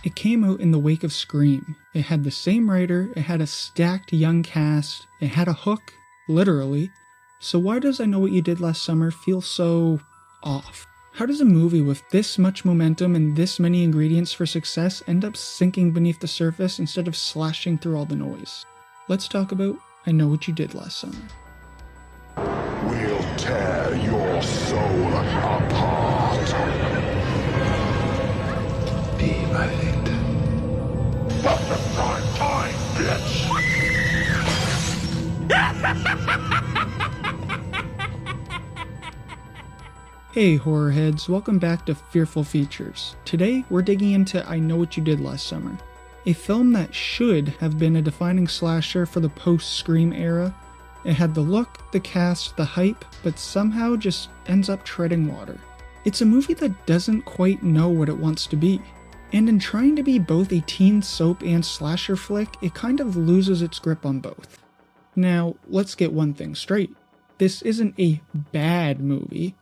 It came out in the wake of Scream. It had the same writer, it had a stacked young cast, it had a hook, literally. So why does I Know What You Did Last Summer feel so off? How does a movie with this much momentum and this many ingredients for success end up sinking beneath the surface instead of slashing through all the noise? Let's talk about I Know What You Did Last Summer. We'll tear your soul apart. Be my victim. Fuck the prime time, bitch! Hey horror heads, welcome back to Fearful Features. Today we're digging into I Know What You Did Last Summer, a film that should have been a defining slasher for the post-Scream era. It had the look, the cast, the hype, but somehow just ends up treading water. It's a movie that doesn't quite know what it wants to be, and in trying to be both a teen soap and slasher flick, it kind of loses its grip on both. Now, let's get one thing straight. This isn't a bad movie.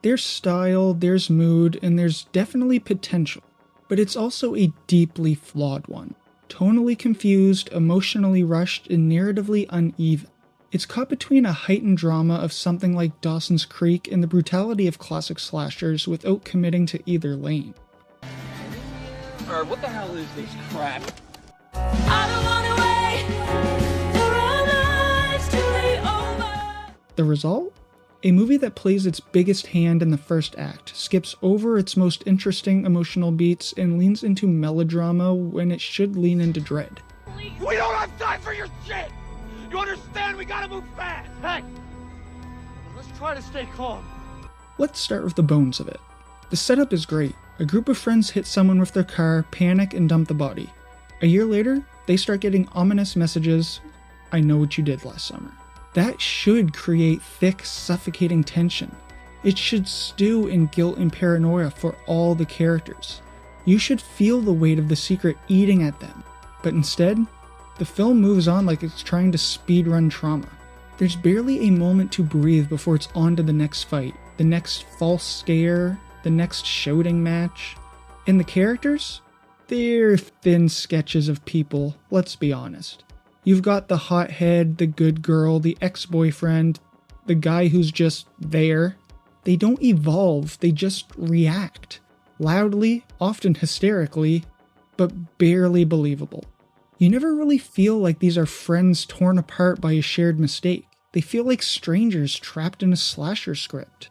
There's style, there's mood, and there's definitely potential, but it's also a deeply flawed one. Tonally confused, emotionally rushed, and narratively uneven. It's caught between a heightened drama of something like Dawson's Creek and the brutality of classic slashers without committing to either lane. What the hell is this crap? I don't wanna wait for our lives to be over. The result? A movie that plays its biggest hand in the first act, skips over its most interesting emotional beats, and leans into melodrama when it should lean into dread. We don't have time for your shit! You understand? We gotta move fast! Hey! Let's try to stay calm. Let's start with the bones of it. The setup is great. A group of friends hit someone with their car, panic, and dump the body. A year later, they start getting ominous messages, I know what you did last summer. That should create thick, suffocating tension. It should stew in guilt and paranoia for all the characters. You should feel the weight of the secret eating at them. But instead, the film moves on like it's trying to speedrun trauma. There's barely a moment to breathe before it's on to the next fight, the next false scare, the next shouting match. And the characters? They're thin sketches of people, let's be honest. You've got the hothead, the good girl, the ex-boyfriend, the guy who's just there. They don't evolve, they just react. Loudly, often hysterically, but barely believable. You never really feel like these are friends torn apart by a shared mistake. They feel like strangers trapped in a slasher script.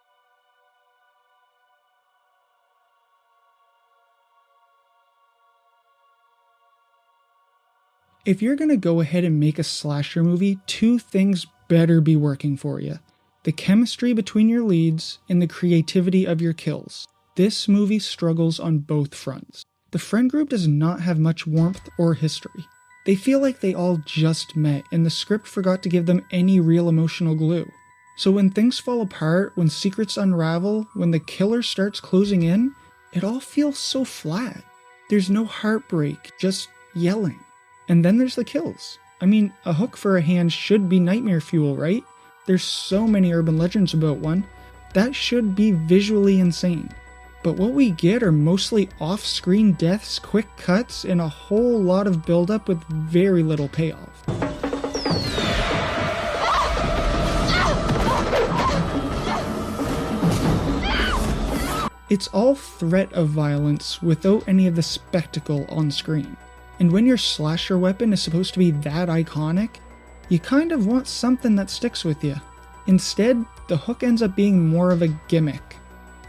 If you're gonna go ahead and make a slasher movie, two things better be working for you. The chemistry between your leads and the creativity of your kills. This movie struggles on both fronts. The friend group does not have much warmth or history. They feel like they all just met and the script forgot to give them any real emotional glue. So when things fall apart, when secrets unravel, when the killer starts closing in, it all feels so flat. There's no heartbreak, just yelling. And then there's the kills. I mean, a hook for a hand should be nightmare fuel, right? There's so many urban legends about one. That should be visually insane. But what we get are mostly off-screen deaths, quick cuts, and a whole lot of build-up with very little payoff. It's all threat of violence without any of the spectacle on screen. And when your slasher weapon is supposed to be that iconic, you kind of want something that sticks with you. Instead, the hook ends up being more of a gimmick.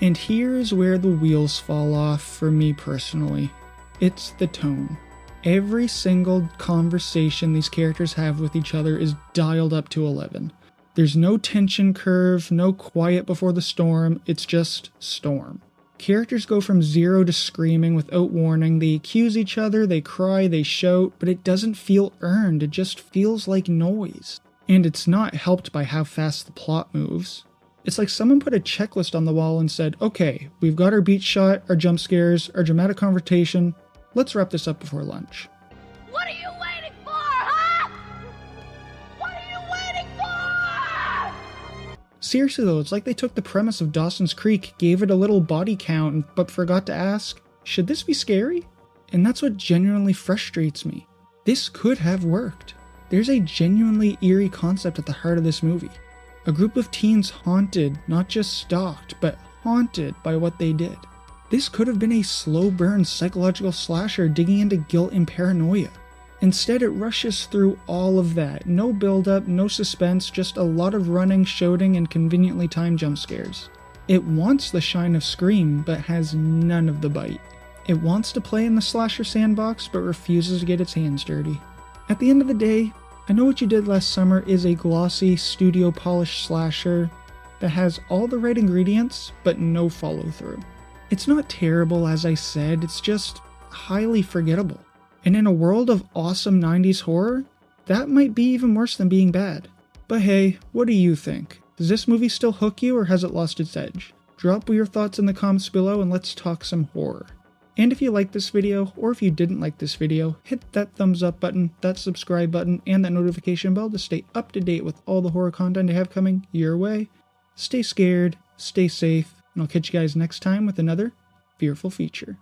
And here's where the wheels fall off for me personally. It's the tone. Every single conversation these characters have with each other is dialed up to 11. There's no tension curve, no quiet before the storm, it's just storm. Characters go from zero to screaming without warning, they accuse each other, they cry, they shout, but it doesn't feel earned, it just feels like noise. And it's not helped by how fast the plot moves. It's like someone put a checklist on the wall and said, okay, we've got our beat shot, our jump scares, our dramatic confrontation, let's wrap this up before lunch. What are you waiting for, huh? What are you waiting for? Seriously though, it's like they took the premise of Dawson's Creek, gave it a little body count, but forgot to ask, should this be scary? And that's what genuinely frustrates me. This could have worked. There's a genuinely eerie concept at the heart of this movie. A group of teens haunted, not just stalked, but haunted by what they did. This could have been a slow burn psychological slasher digging into guilt and paranoia. Instead, it rushes through all of that. No build up, no suspense, just a lot of running, shouting, and conveniently timed jump scares. It wants the shine of Scream, but has none of the bite. It wants to play in the slasher sandbox, but refuses to get its hands dirty. At the end of the day, I Know What You Did Last Summer is a glossy, studio-polished slasher that has all the right ingredients, but no follow-through. It's not terrible, as I said, it's just highly forgettable. And in a world of awesome 90s horror, that might be even worse than being bad. But hey, what do you think? Does this movie still hook you, or has it lost its edge? Drop your thoughts in the comments below and let's talk some horror. And if you liked this video, or if you didn't like this video, hit that thumbs up button, that subscribe button, and that notification bell to stay up to date with all the horror content I have coming your way. Stay scared, stay safe, and I'll catch you guys next time with another fearful feature.